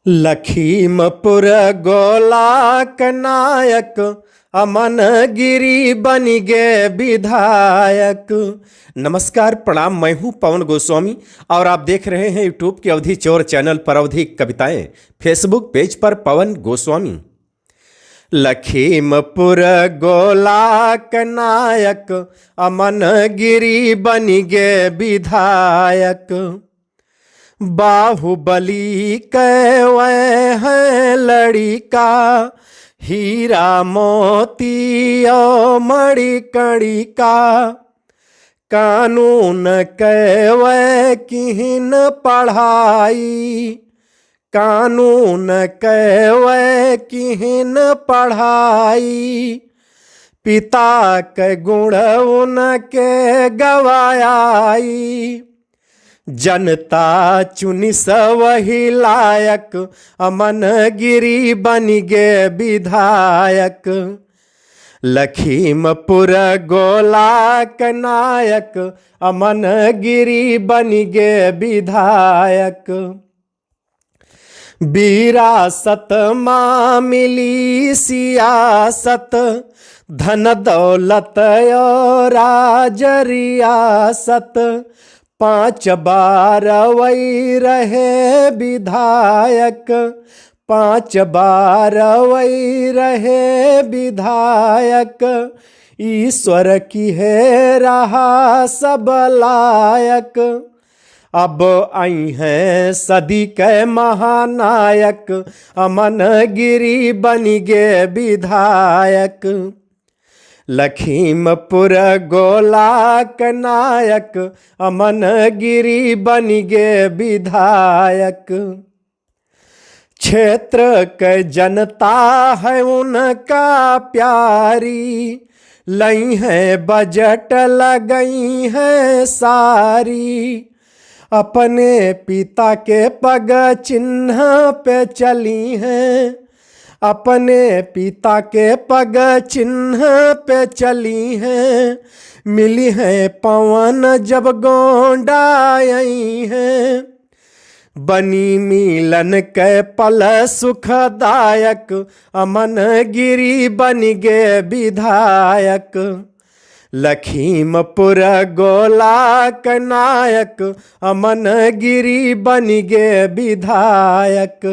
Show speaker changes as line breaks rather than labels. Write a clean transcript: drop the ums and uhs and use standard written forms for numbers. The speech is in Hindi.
लखीमपुर गोलाक नायक अमन गिरी बन गए विधायक। नमस्कार, प्रणाम। मैं हूं पवन गोस्वामी और आप देख रहे हैं यूट्यूब के अवधि चौर चैनल पर अवधि कविताएं, फेसबुक पेज पर पवन गोस्वामी। लखीमपुर गोलाक नायक अमन गिरी बन गए विधायक। बाहुबली वह है लड़िका, हीरा मोती और मणिकणिका। कानून वह किहन पढ़ाई, कानून वह किहन पढ़ाई। पिता के गुण उनके गवाई, जनता चुनिस वही लायक अमन गिरी बन गए विधायक। लखीमपुर गोलाक नायक अमन गिरी बन गए विधायक। विरासत माँ मिली सियासत, धन दौलत और राज रियासत। 5 बार वही रहे विधायक, 5 बार वही रहे विधायक। ईश्वर की है रहा सब लायक, अब आई हैं सदी के महानायक अमन गिरी बन गए विधायक। लखीमपुर गोलाक नायक अमन गिरी बन गए विधायक। क्षेत्र के जनता है उनका प्यारी, लई है बजट लगई है सारी। अपने पिता के पग चिन्ह पे चली हैं, अपने पिता के पग चिन्ह पे चली हैं। मिली है पवन जब गोंडा आई हैं, बनी मिलन के पल सुखदायक अमन गिरी बन गए विधायक। लखीमपुर गोलाक नायक अमन गिरी बन गए विधायक।